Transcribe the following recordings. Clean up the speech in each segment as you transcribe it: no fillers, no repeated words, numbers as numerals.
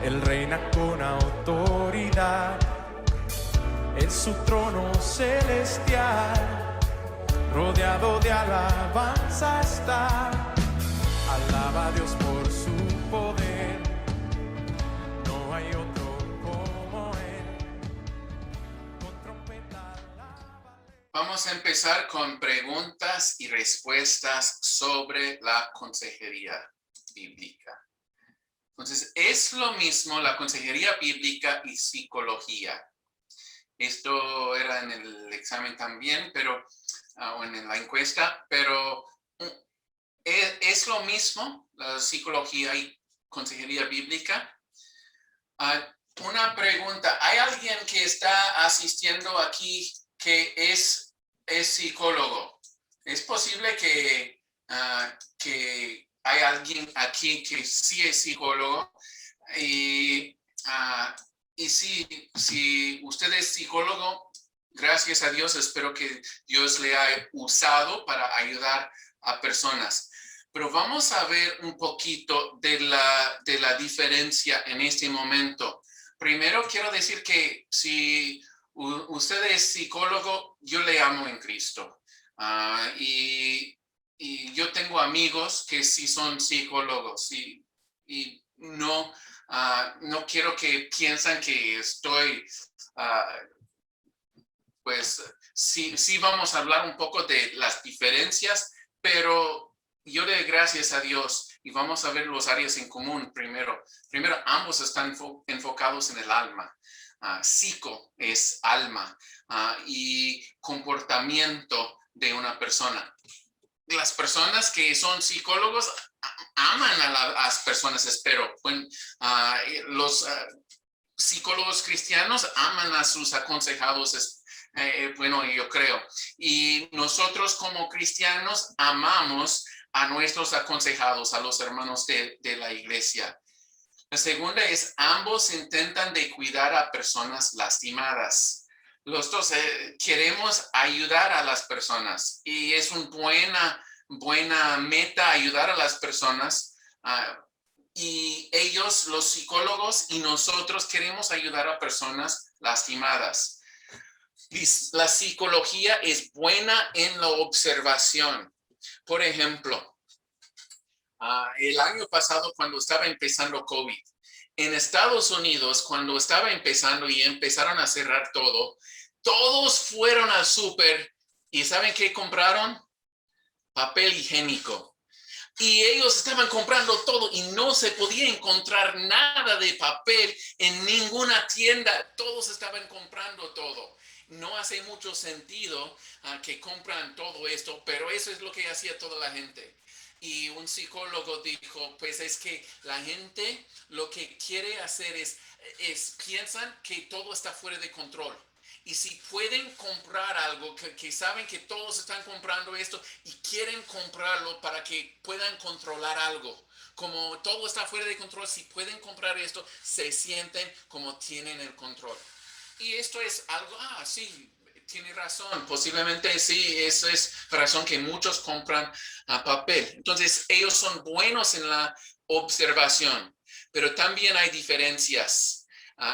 Él reina con autoridad en su trono celestial, rodeado de alabanza está. Alaba a Dios por su poder, no hay otro como Él. Con trompeta alaba. Vamos a empezar con preguntas y respuestas sobre la consejería bíblica. Entonces, es lo mismo la consejería bíblica y psicología. Esto era en el examen también, pero o en la encuesta, pero es lo mismo la psicología y consejería bíblica. Una pregunta, ¿hay alguien que está asistiendo aquí que es psicólogo? ¿Es posible que hay alguien aquí que sí es psicólogo? Y si usted es psicólogo, gracias a Dios, espero que Dios le haya usado para ayudar a personas. Pero vamos a ver un poquito de la diferencia en este momento. Primero quiero decir que si usted es psicólogo, yo le amo en Cristo. Y yo tengo amigos que sí son psicólogos y no quiero que piensen que estoy, pues sí vamos a hablar un poco de las diferencias, pero yo le doy gracias a Dios y vamos a ver los áreas en común primero. Primero, ambos están enfocados en el alma. Psico es alma y comportamiento de una persona. Las personas que son psicólogos aman a las personas, espero. Los psicólogos cristianos aman a sus aconsejados, bueno, yo creo. Y nosotros como cristianos amamos a nuestros aconsejados, a los hermanos de la iglesia. La segunda es, ambos intentan de cuidar a personas lastimadas. Los dos queremos ayudar a las personas y es una buena meta ayudar a las personas. Y ellos, los psicólogos y nosotros queremos ayudar a personas lastimadas. La psicología es buena en la observación. Por ejemplo, el año pasado cuando estaba empezando COVID, en Estados Unidos, cuando estaba empezando y empezaron a cerrar todo, todos fueron al súper y ¿saben qué compraron? Papel higiénico. Y ellos estaban comprando todo y no se podía encontrar nada de papel en ninguna tienda. Todos estaban comprando todo. No hace mucho sentido que compran todo esto, pero eso es lo que hacía toda la gente. Y un psicólogo dijo, pues es que la gente lo que quiere hacer es piensan que todo está fuera de control. Y si pueden comprar algo, que saben que todos están comprando esto y quieren comprarlo para que puedan controlar algo. Como todo está fuera de control, si pueden comprar esto, se sienten como tienen el control. Y esto es algo, sí, tiene razón, posiblemente sí, eso es razón que muchos compran papel. Entonces, ellos son buenos en la observación, pero también hay diferencias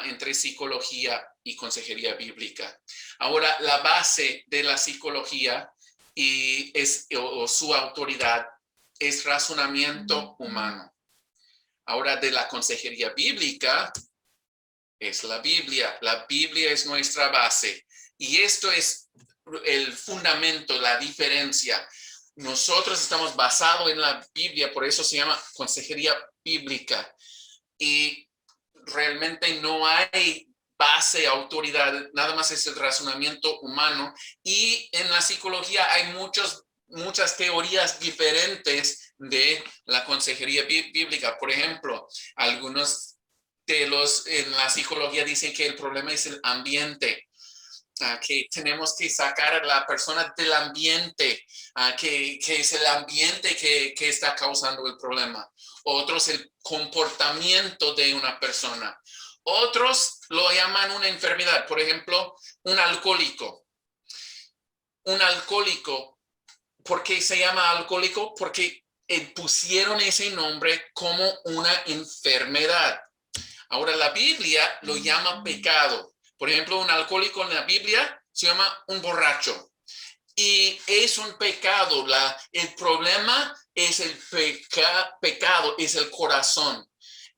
entre psicología y consejería bíblica. Ahora, la base de la psicología o su autoridad es razonamiento humano. Ahora, de la consejería bíblica es la Biblia. La Biblia es nuestra base. Y esto es el fundamento, la diferencia. Nosotros estamos basados en la Biblia, por eso se llama consejería bíblica. Y realmente no hay base, autoridad, nada más es el razonamiento humano. Y en la psicología hay muchas teorías diferentes de la consejería bíblica. Por ejemplo, algunos en la psicología dicen que el problema es el ambiente. Que tenemos que sacar a la persona del ambiente, que es el ambiente que está causando el problema. Otros el comportamiento de una persona. Otros lo llaman una enfermedad, por ejemplo, un alcohólico. Un alcohólico, ¿por qué se llama alcohólico? Porque pusieron ese nombre como una enfermedad. Ahora, la Biblia lo llama pecado. Por ejemplo, un alcohólico en la Biblia se llama un borracho. Y es un pecado. El problema es el pecado, es el corazón.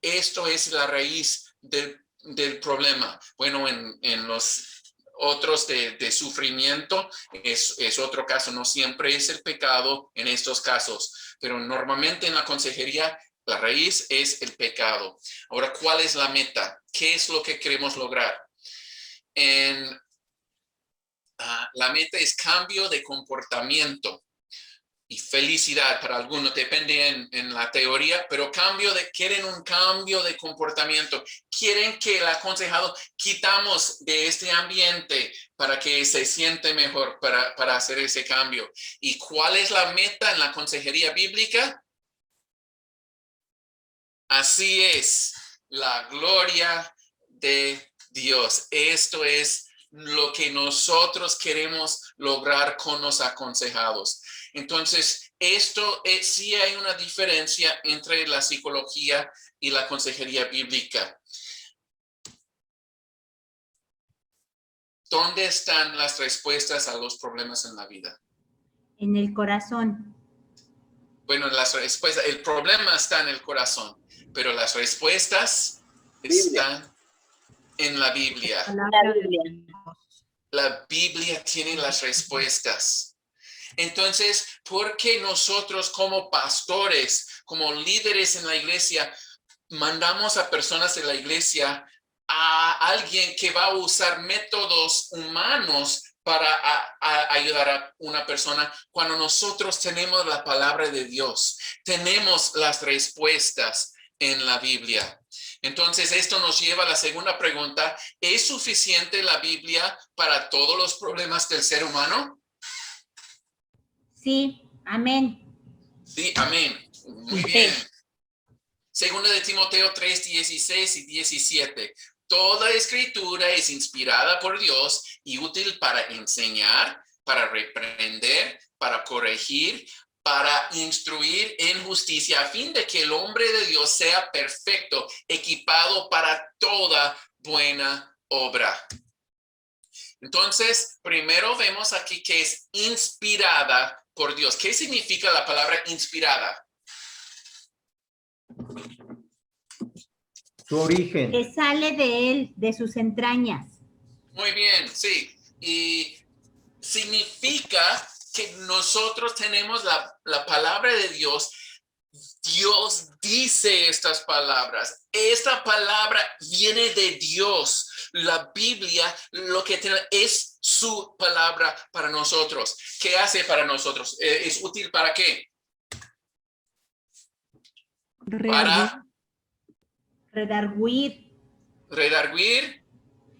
Esto es la raíz del problema. Bueno, en los otros de sufrimiento es otro caso. No siempre es el pecado en estos casos, pero normalmente en la consejería la raíz es el pecado. Ahora, ¿cuál es la meta? ¿Qué es lo que queremos lograr? La meta es cambio de comportamiento y felicidad para algunos, depende en la teoría, pero quieren un cambio de comportamiento. Quieren que el aconsejado quitamos de este ambiente para que se siente mejor, para hacer ese cambio. ¿Y cuál es la meta en la consejería bíblica? Así es, la gloria de Dios. Esto es lo que nosotros queremos lograr con los aconsejados. Entonces, sí hay una diferencia entre la psicología y la consejería bíblica. ¿Dónde están las respuestas a los problemas en la vida? En el corazón. Bueno, el problema está en el corazón, pero las respuestas están en la Biblia. La Biblia tiene las respuestas. Entonces, ¿por qué nosotros como pastores, como líderes en la iglesia, mandamos a personas de la iglesia a alguien que va a usar métodos humanos para ayudar a una persona cuando nosotros tenemos la palabra de Dios? Tenemos las respuestas en la Biblia. Entonces, esto nos lleva a la segunda pregunta. ¿Es suficiente la Biblia para todos los problemas del ser humano? Sí, amén. Sí, amén. Muy bien. Segunda de Timoteo 3, 16 y 17. Toda escritura es inspirada por Dios y útil para enseñar, para reprender, para corregir, para instruir en justicia, a fin de que el hombre de Dios sea perfecto, equipado para toda buena obra. Entonces, primero vemos aquí que es inspirada por Dios. ¿Qué significa la palabra inspirada? Su origen. Que sale de él, de sus entrañas. Muy bien, sí. Y significa que nosotros tenemos la palabra de Dios. Dios dice estas palabras. Esta palabra viene de Dios. La Biblia, lo que tiene es su palabra para nosotros. ¿Qué hace para nosotros? ¿Es útil para qué? Para redarguir. Redarguir.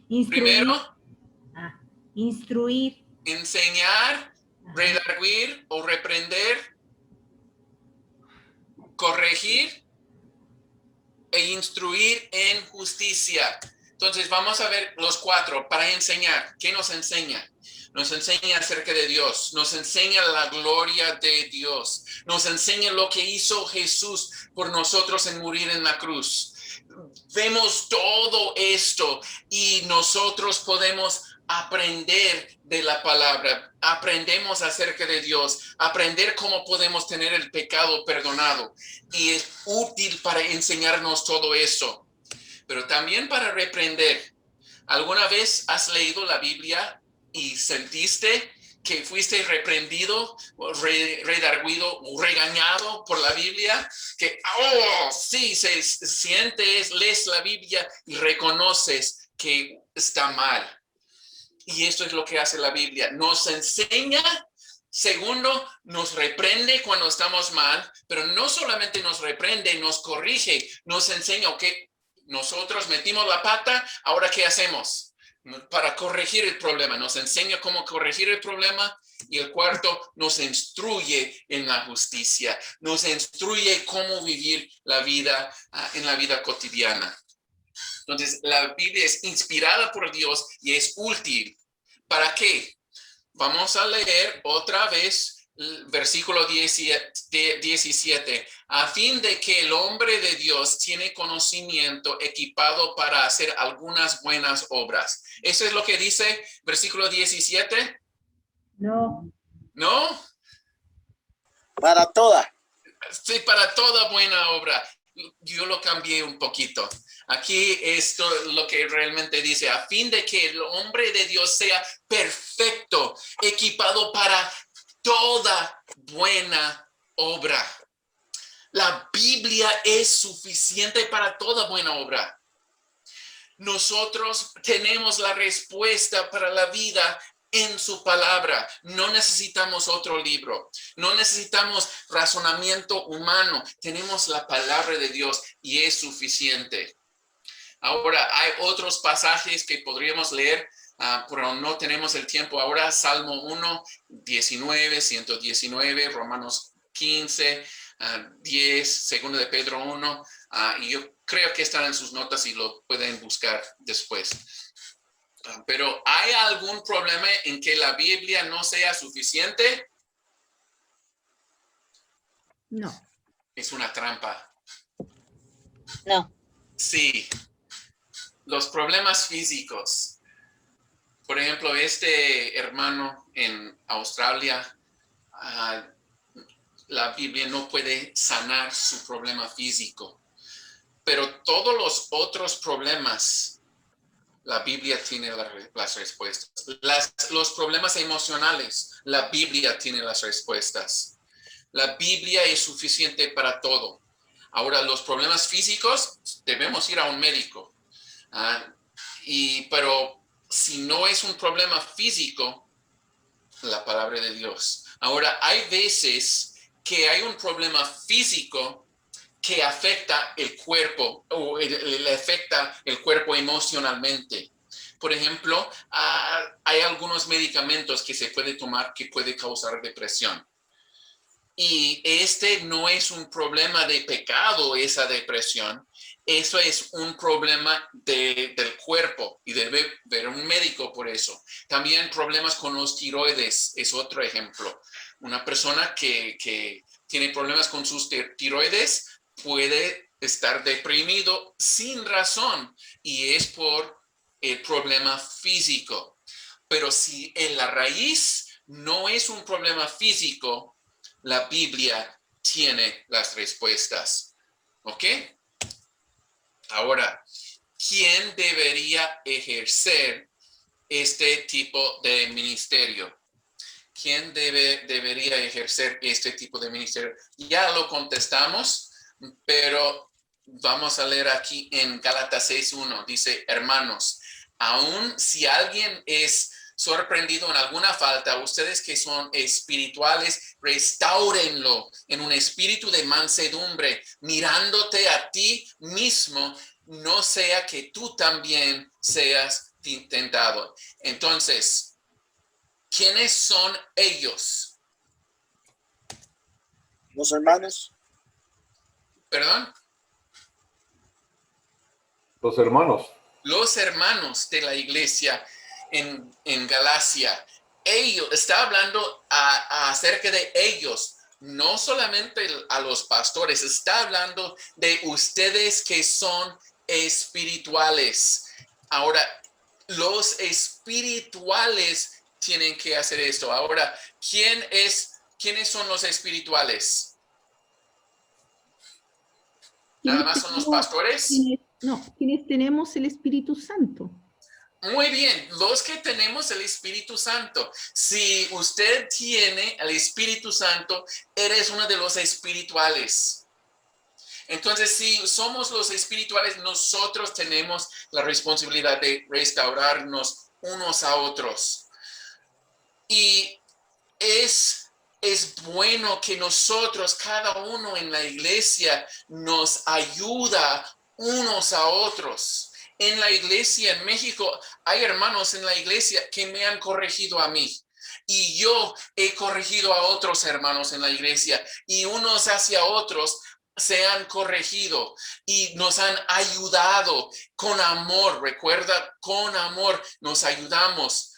Instruir. Primero. Instruir. Enseñar, redarguir o reprender, corregir e instruir en justicia. Entonces vamos a ver los cuatro para enseñar. ¿Qué nos enseña? Nos enseña acerca de Dios, nos enseña la gloria de Dios, nos enseña lo que hizo Jesús por nosotros en morir en la cruz. Vemos todo esto y nosotros podemos aprender de la palabra, aprendemos acerca de Dios, aprender cómo podemos tener el pecado perdonado, y es útil para enseñarnos todo eso, pero también para reprender. ¿Alguna vez has leído la Biblia y sentiste que fuiste reprendido, redarguido o regañado por la Biblia? Que, sí, se siente, lees la Biblia y reconoces que está mal. Y esto es lo que hace la Biblia. Nos enseña, segundo, nos reprende cuando estamos mal, pero no solamente nos reprende, nos corrige, nos enseña, ok, nosotros metimos la pata, ahora ¿qué hacemos? Para corregir el problema, nos enseña cómo corregir el problema. Y el cuarto, nos instruye en la justicia, nos instruye cómo vivir la vida en la vida cotidiana. Entonces, la Biblia es inspirada por Dios y es útil. ¿Para qué? Vamos a leer otra vez Versículo 17, a fin de que el hombre de Dios tiene conocimiento equipado para hacer algunas buenas obras. ¿Eso es lo que dice versículo 17? No. ¿No? Para toda. Sí, para toda buena obra. Yo lo cambié un poquito. Aquí esto lo que realmente dice, a fin de que el hombre de Dios sea perfecto, equipado para toda buena obra. La Biblia es suficiente para toda buena obra. Nosotros tenemos la respuesta para la vida en su palabra. No necesitamos otro libro. No necesitamos razonamiento humano. Tenemos la palabra de Dios y es suficiente. Ahora, hay otros pasajes que podríamos leer, pero no tenemos el tiempo ahora. Salmo 1, 19, 119, Romanos 15, 10, 2 de Pedro 1. Y yo creo que están en sus notas y lo pueden buscar después. Pero ¿hay algún problema en que la Biblia no sea suficiente? No. Es una trampa. No. Sí. Los problemas físicos. Por ejemplo, este hermano en Australia, la Biblia no puede sanar su problema físico. Pero todos los otros problemas, la Biblia tiene las respuestas. Los problemas emocionales, la Biblia tiene las respuestas. La Biblia es suficiente para todo. Ahora, los problemas físicos, debemos ir a un médico. Pero si no es un problema físico, la palabra de Dios. Ahora, hay veces que hay un problema físico que afecta el cuerpo o le afecta el cuerpo emocionalmente. Por ejemplo, hay algunos medicamentos que se puede tomar que puede causar depresión. Y este no es un problema de pecado, esa depresión. Eso es un problema del cuerpo y debe ver un médico por eso. También problemas con los tiroides es otro ejemplo. Una persona que tiene problemas con sus tiroides puede estar deprimido sin razón y es por el problema físico. Pero si en la raíz no es un problema físico, la Biblia tiene las respuestas. ¿Ok? Ahora, ¿quién debería ejercer este tipo de ministerio? ¿Quién debería ejercer este tipo de ministerio? Ya lo contestamos, pero vamos a leer aquí en Gálatas 6:1. Dice, hermanos, aun si alguien es sorprendido en alguna falta, ustedes que son espirituales, restáurenlo en un espíritu de mansedumbre, mirándote a ti mismo, no sea que tú también seas tentado. Entonces, ¿quiénes son ellos? Los hermanos. ¿Perdón? Los hermanos. Los hermanos de la iglesia en Galacia. Ellos, está hablando acerca de ellos, no solamente a los pastores, está hablando de ustedes que son espirituales. Ahora, los espirituales tienen que hacer esto. Ahora, ¿quiénes son los espirituales? ¿Nada más son los pastores? Quienes tenemos el Espíritu Santo. Muy bien, los que tenemos el Espíritu Santo. Si usted tiene el Espíritu Santo, eres uno de los espirituales. Entonces, si somos los espirituales, nosotros tenemos la responsabilidad de restaurarnos unos a otros. Y es bueno que nosotros, cada uno en la iglesia, nos ayuda unos a otros. En la iglesia en México, hay hermanos en la iglesia que me han corregido a mí. Y yo he corregido a otros hermanos en la iglesia. Y unos hacia otros se han corregido y nos han ayudado con amor. Recuerda, con amor nos ayudamos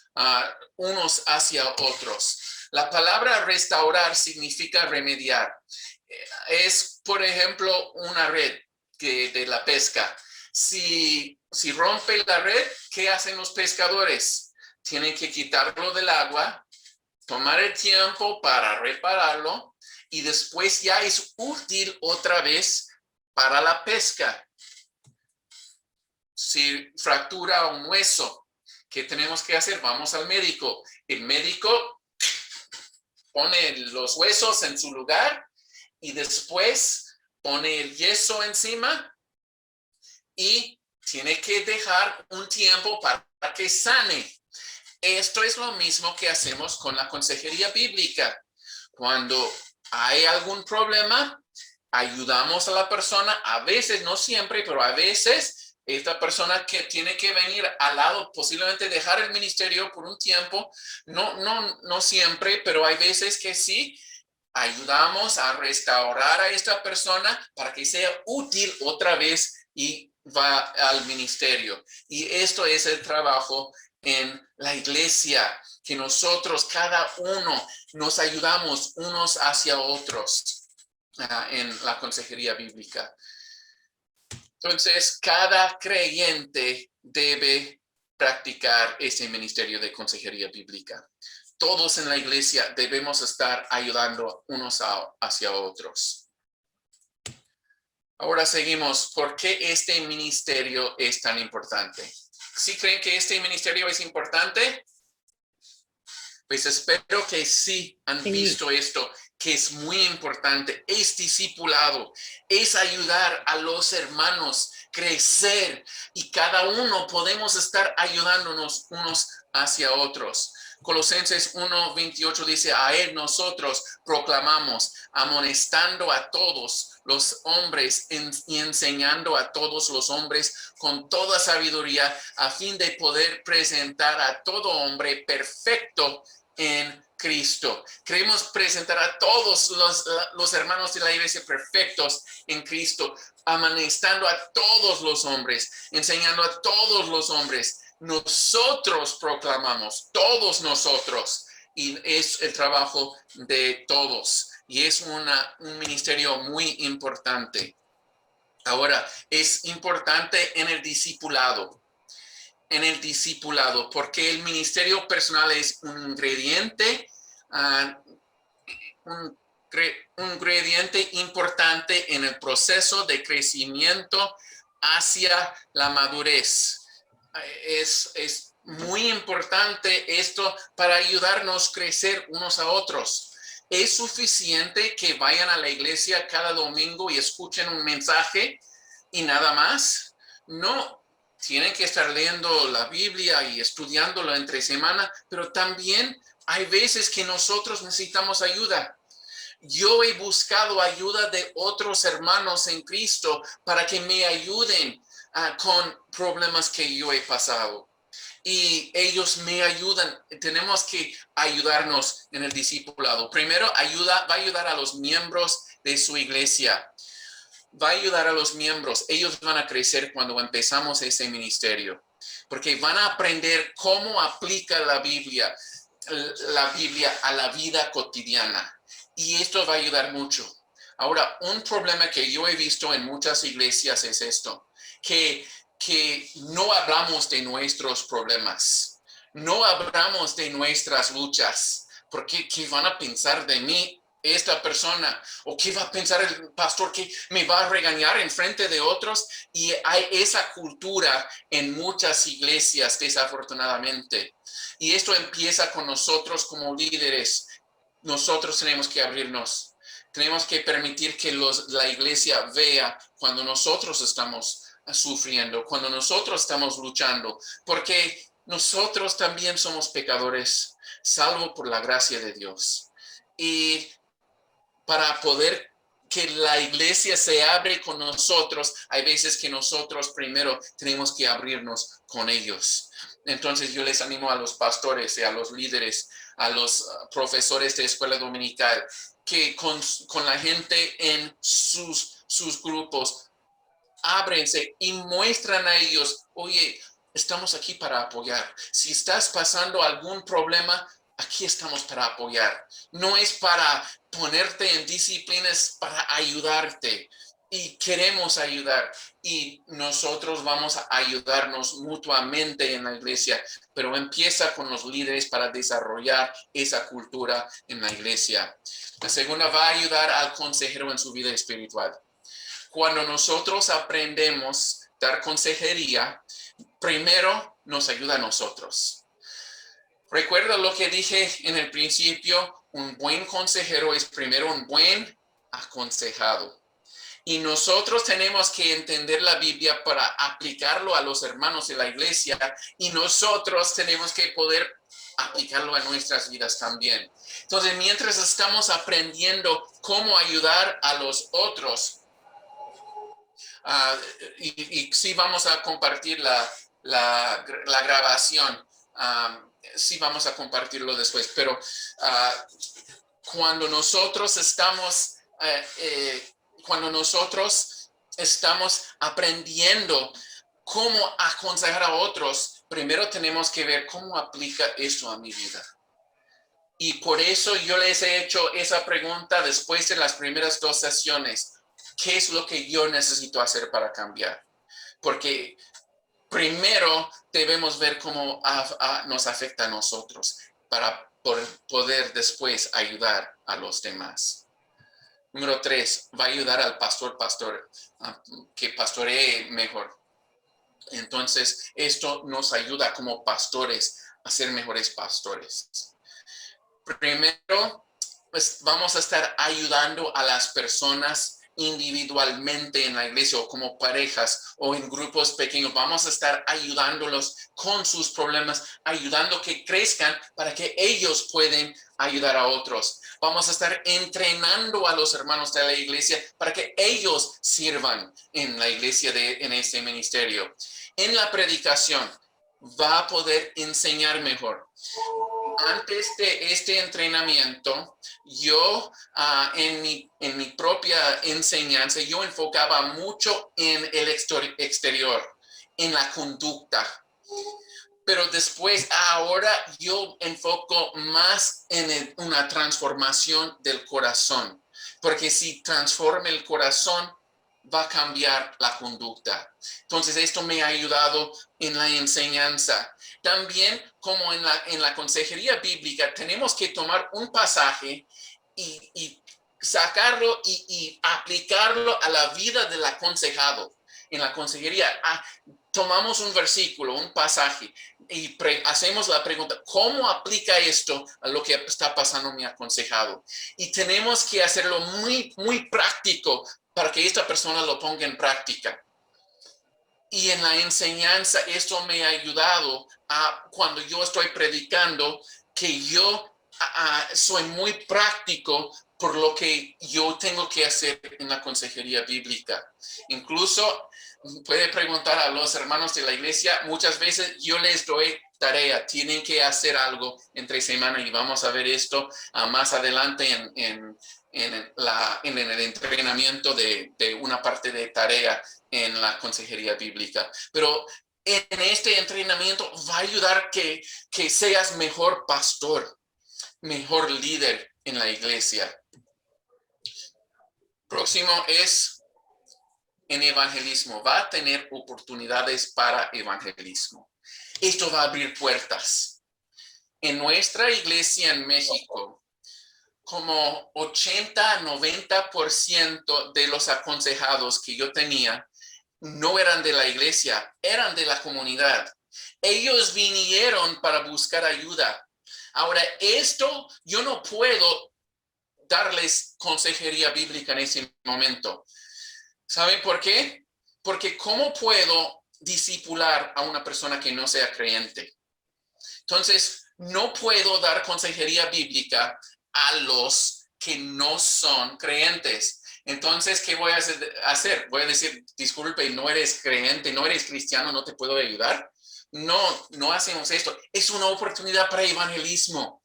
unos hacia otros. La palabra restaurar significa remediar. Es, por ejemplo, una red de la pesca. Si rompe la red, ¿qué hacen los pescadores? Tienen que quitarlo del agua, tomar el tiempo para repararlo y después ya es útil otra vez para la pesca. Si fractura un hueso, ¿qué tenemos que hacer? Vamos al médico. El médico pone los huesos en su lugar y después pone el yeso encima y tiene que dejar un tiempo para que sane. Esto es lo mismo que hacemos con la consejería bíblica. Cuando hay algún problema, ayudamos a la persona, a veces, no siempre, pero a veces, esta persona que tiene que venir al lado, posiblemente dejar el ministerio por un tiempo, no siempre, pero hay veces que sí, ayudamos a restaurar a esta persona para que sea útil otra vez y va al ministerio. Y esto es el trabajo en la iglesia, que nosotros, cada uno, nos ayudamos unos hacia otros en la consejería bíblica. Entonces, cada creyente debe practicar ese ministerio de consejería bíblica. Todos en la iglesia debemos estar ayudando unos hacia otros. Ahora seguimos. ¿Por qué este ministerio es tan importante? ¿Sí creen que este ministerio es importante? Pues espero que sí han visto esto, que es muy importante. Es discipulado, es ayudar a los hermanos crecer y cada uno podemos estar ayudándonos unos hacia otros. Colosenses 1:28 dice, a él nosotros proclamamos, amonestando a todos los hombres y enseñando a todos los hombres con toda sabiduría, a fin de poder presentar a todo hombre perfecto en Cristo. Queremos presentar a todos los hermanos de la iglesia perfectos en Cristo, amonestando a todos los hombres, enseñando a todos los hombres. Nosotros proclamamos, todos nosotros, y es el trabajo de todos. Y es un ministerio muy importante. Ahora, es importante en el discipulado. Porque el ministerio personal es un ingrediente, un ingrediente importante en el proceso de crecimiento hacia la madurez. Es muy importante esto para ayudarnos a crecer unos a otros. ¿Es suficiente que vayan a la iglesia cada domingo y escuchen un mensaje y nada más? No, tienen que estar leyendo la Biblia y estudiándolo entre semana, pero también hay veces que nosotros necesitamos ayuda. Yo he buscado ayuda de otros hermanos en Cristo para que me ayuden con problemas que yo he pasado. Y ellos me ayudan. Tenemos que ayudarnos en el discipulado. Primero, va a ayudar a los miembros de su iglesia. Va a ayudar a los miembros. Ellos van a crecer cuando empezamos ese ministerio. Porque van a aprender cómo aplica la Biblia a la vida cotidiana. Y esto va a ayudar mucho. Ahora, un problema que yo he visto en muchas iglesias es esto. Que no hablamos de nuestros problemas, no hablamos de nuestras luchas, porque ¿qué van a pensar de mí esta persona? ¿O qué va a pensar el pastor que me va a regañar en frente de otros? Y hay esa cultura en muchas iglesias, desafortunadamente. Y esto empieza con nosotros como líderes. Nosotros tenemos que abrirnos. Tenemos que permitir que la iglesia vea cuando nosotros estamos sufriendo, cuando nosotros estamos luchando, porque nosotros también somos pecadores, salvo por la gracia de Dios. Y para poder que la iglesia se abre con nosotros, hay veces que nosotros primero tenemos que abrirnos con ellos. Entonces yo les animo a los pastores y a los líderes, a los profesores de escuela dominical, que con la gente en sus grupos, ábrense y muestran a ellos, oye, estamos aquí para apoyar. Si estás pasando algún problema, Aquí estamos para apoyar. No es para ponerte en disciplinas, para ayudarte. Y queremos ayudar. Y nosotros vamos a ayudarnos mutuamente en la iglesia. Pero empieza con los líderes para desarrollar esa cultura en la iglesia. La segunda va a ayudar al consejero en su vida espiritual. Cuando nosotros aprendemos a dar consejería, primero nos ayuda a nosotros. Recuerda lo que dije en el principio, un buen consejero es primero un buen aconsejado. Y nosotros tenemos que entender la Biblia para aplicarlo a los hermanos de la iglesia y nosotros tenemos que poder aplicarlo a nuestras vidas también. Entonces, mientras estamos aprendiendo cómo ayudar a los otros, y sí vamos a compartir la grabación, sí vamos a compartirlo después, pero cuando nosotros estamos aprendiendo cómo aconsejar a otros, primero tenemos que ver cómo aplica esto a mi vida. Y por eso yo les he hecho esa pregunta después de las primeras 2 sesiones. ¿Qué es lo que yo necesito hacer para cambiar? Porque primero debemos ver cómo nos afecta a nosotros para poder después ayudar a los demás. Número 3, va a ayudar al pastor que pastoree mejor. Entonces, esto nos ayuda como pastores a ser mejores pastores. Primero, pues vamos a estar ayudando a las personas individualmente en la iglesia o como parejas o en grupos pequeños. Vamos a estar ayudándolos con sus problemas, ayudando que crezcan para que ellos puedan ayudar a otros. Vamos a estar entrenando a los hermanos de la iglesia para que ellos sirvan en la iglesia en este ministerio. En la predicación va a poder enseñar mejor. Antes de este entrenamiento, yo en mi propia enseñanza, yo enfocaba mucho en el exterior, en la conducta. Pero después, ahora yo enfoco más en una transformación del corazón. Porque si transforma el corazón, va a cambiar la conducta. Entonces, esto me ha ayudado en la enseñanza. También, como en la consejería bíblica, tenemos que tomar un pasaje y sacarlo y aplicarlo a la vida del aconsejado. En la consejería, tomamos un versículo, un pasaje, y hacemos la pregunta, ¿cómo aplica esto a lo que está pasando mi aconsejado? Y tenemos que hacerlo muy, muy práctico para que esta persona lo ponga en práctica. Y en la enseñanza, esto me ha ayudado cuando yo estoy predicando, que yo soy muy práctico por lo que yo tengo que hacer en la consejería bíblica. Incluso puede preguntar a los hermanos de la iglesia, muchas veces yo les doy tarea, tienen que hacer algo entre semana y vamos a ver esto más adelante en el entrenamiento de una parte de tarea en la consejería bíblica. Pero en este entrenamiento va a ayudar que seas mejor pastor, mejor líder en la iglesia. Próximo es en evangelismo. Va a tener oportunidades para evangelismo. Esto va a abrir puertas. En nuestra iglesia en México, como 80-90% de los aconsejados que yo tenía no eran de la iglesia, eran de la comunidad. Ellos vinieron para buscar ayuda. Ahora, esto yo no puedo darles consejería bíblica en ese momento. ¿Saben por qué? Porque ¿cómo puedo discipular a una persona que no sea creyente? Entonces, no puedo dar consejería bíblica a los que no son creyentes. Entonces, ¿qué voy a hacer? Voy a decir, disculpe, no eres creyente, no eres cristiano, no te puedo ayudar. No hacemos esto. Es una oportunidad para evangelismo.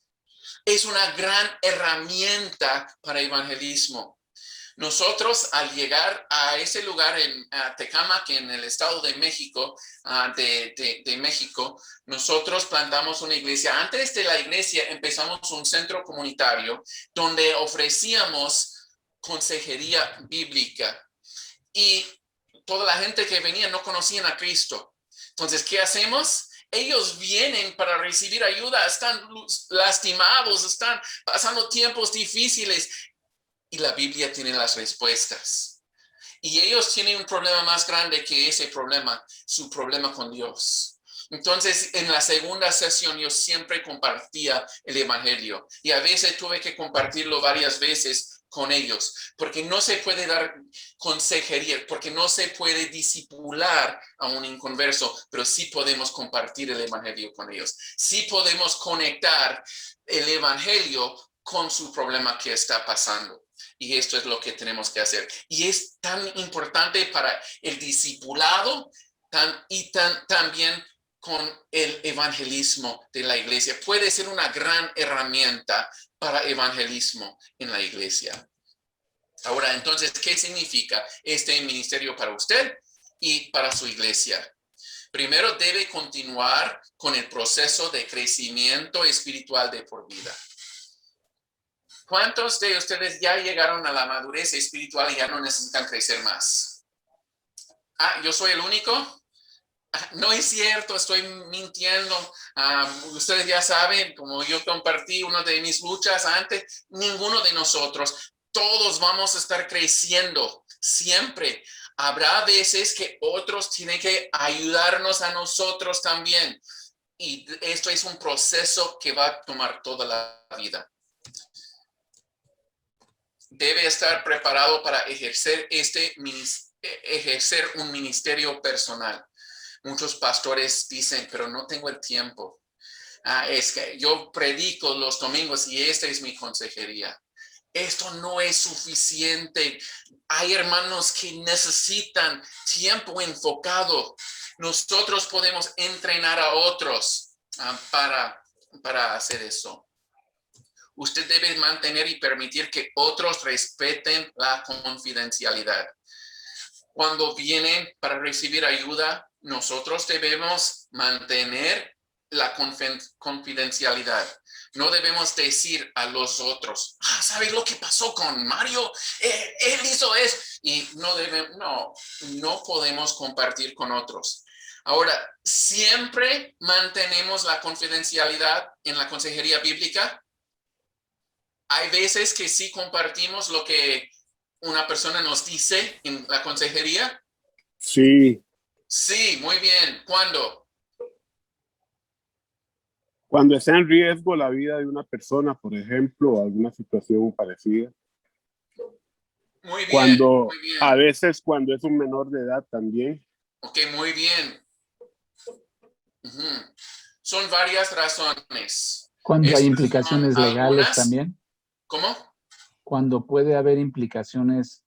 Es una gran herramienta para evangelismo. Nosotros al llegar a ese lugar en Tecámac, en el estado de México, de México, nosotros plantamos una iglesia. Antes de la iglesia empezamos un centro comunitario donde ofrecíamos consejería bíblica y toda la gente que venía no conocían a Cristo. Entonces, ¿qué hacemos? Ellos vienen para recibir ayuda, están lastimados, están pasando tiempos difíciles y la Biblia tiene las respuestas. Y ellos tienen un problema más grande que ese problema, su problema con Dios. Entonces, en la segunda sesión yo siempre compartía el evangelio y a veces tuve que compartirlo varias veces con ellos, porque no se puede dar consejería, porque no se puede discipular a un inconverso, pero sí podemos compartir el evangelio con ellos. Sí podemos conectar el evangelio con su problema que está pasando. Y esto es lo que tenemos que hacer. Y es tan importante para el discipulado también con el evangelismo de la iglesia. Puede ser una gran herramienta para evangelismo en la iglesia. Ahora, entonces, ¿qué significa este ministerio para usted y para su iglesia? Primero, debe continuar con el proceso de crecimiento espiritual de por vida. ¿Cuántos de ustedes ya llegaron a la madurez espiritual y ya no necesitan crecer más? ¿Yo soy el único? No es cierto, estoy mintiendo. Ustedes ya saben, como yo compartí una de mis luchas antes, ninguno de nosotros, todos vamos a estar creciendo siempre. Habrá veces que otros tienen que ayudarnos a nosotros también. Y esto es un proceso que va a tomar toda la vida. Debe estar preparado para ejercer un ministerio personal. Muchos pastores dicen, pero no tengo el tiempo. Es que yo predico los domingos y esta es mi consejería. Esto no es suficiente. Hay hermanos que necesitan tiempo enfocado. Nosotros podemos entrenar a otros para hacer eso. Usted debe mantener y permitir que otros respeten la confidencialidad. Cuando vienen para recibir ayuda, nosotros debemos mantener la confidencialidad. No debemos decir a los otros, ¿sabes lo que pasó con Mario? Él hizo eso. Y no podemos compartir con otros. Ahora, ¿siempre mantenemos la confidencialidad en la consejería bíblica? Hay veces que sí compartimos lo que una persona nos dice en la consejería. Sí. Sí, muy bien. ¿Cuándo? Cuando está en riesgo la vida de una persona, por ejemplo, o alguna situación parecida. Muy bien, muy bien. A veces cuando es un menor de edad también. Ok, muy bien. Son varias razones. Cuando hay implicaciones legales también. ¿Cómo? Cuando puede haber implicaciones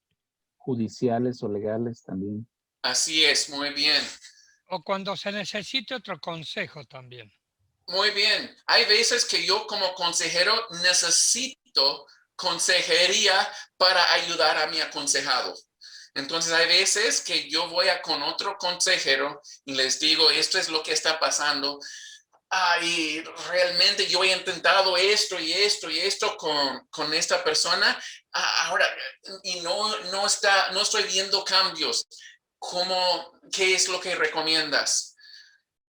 judiciales o legales también. Así es, muy bien. O cuando se necesite otro consejo también. Muy bien. Hay veces que yo como consejero necesito consejería para ayudar a mi aconsejado. Entonces hay veces que yo voy con otro consejero y les digo, esto es lo que está pasando. Y realmente yo he intentado esto y esto y esto con esta persona. Ahora, y no estoy viendo cambios. ¿Qué es lo que recomiendas?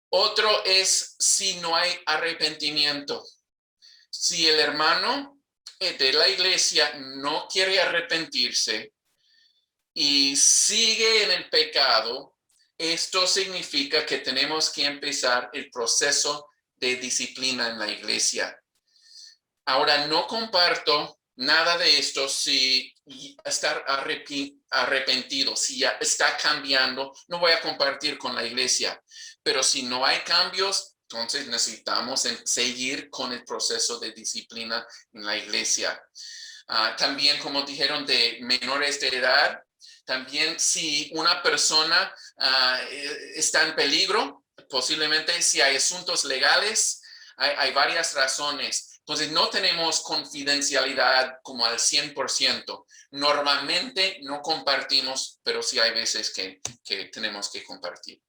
Otro es si no hay arrepentimiento. Si el hermano de la iglesia no quiere arrepentirse y sigue en el pecado, esto significa que tenemos que empezar el proceso de disciplina en la iglesia. Ahora, no comparto nada de esto si está arrepentido, si ya está cambiando, no voy a compartir con la iglesia. Pero si no hay cambios, entonces necesitamos seguir con el proceso de disciplina en la iglesia. También, como dijeron, de menores de edad, también si una persona está en peligro, posiblemente si hay asuntos legales, hay varias razones. Entonces, no tenemos confidencialidad como al 100%. Normalmente no compartimos, pero sí hay veces que tenemos que compartir.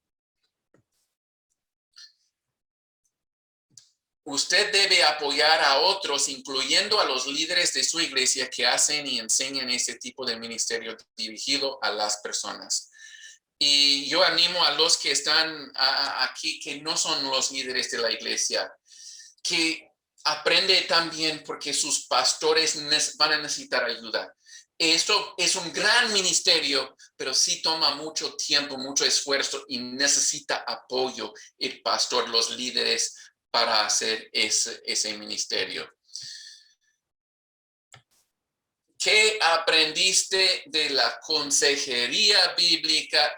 Usted debe apoyar a otros, incluyendo a los líderes de su iglesia que hacen y enseñan ese tipo de ministerio dirigido a las personas. Y yo animo a los que están aquí, que no son los líderes de la iglesia, que aprende también porque sus pastores van a necesitar ayuda. Esto es un gran ministerio, pero sí toma mucho tiempo, mucho esfuerzo y necesita apoyo el pastor, los líderes para hacer ese ministerio. ¿Qué aprendiste de la consejería bíblica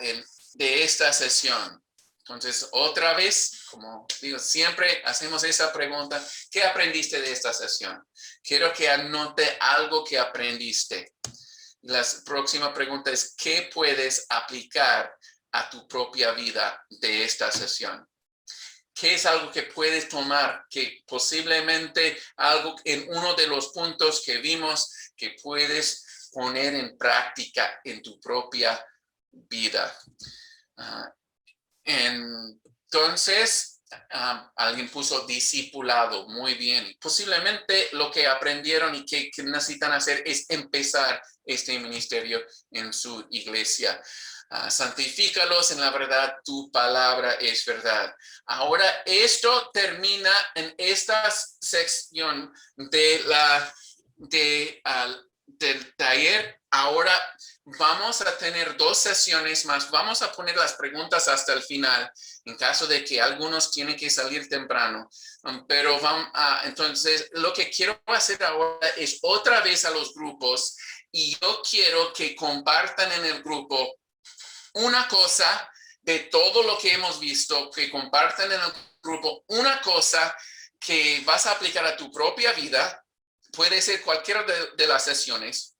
de esta sesión? Entonces, otra vez, como digo, siempre hacemos esa pregunta, ¿qué aprendiste de esta sesión? Quiero que anote algo que aprendiste. La próxima pregunta es, ¿qué puedes aplicar a tu propia vida de esta sesión? ¿Qué es algo que puedes tomar, que posiblemente algo en uno de los puntos que vimos que puedes poner en práctica en tu propia vida? Entonces, alguien puso discipulado, muy bien. Posiblemente lo que aprendieron y que necesitan hacer es empezar este ministerio en su iglesia. Santifícalos en la verdad, tu palabra es verdad. Ahora, esto termina en esta sección del taller. Ahora vamos a tener 2 sesiones más. Vamos a poner las preguntas hasta el final, en caso de que algunos tienen que salir temprano. Pero entonces, lo que quiero hacer ahora es otra vez a los grupos, y yo quiero que compartan en el grupo una cosa de todo lo que hemos visto, que compartan en el grupo una cosa que vas a aplicar a tu propia vida. Puede ser cualquiera de las sesiones,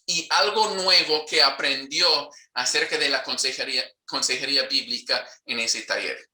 y algo nuevo que aprendió acerca de la consejería bíblica en ese taller.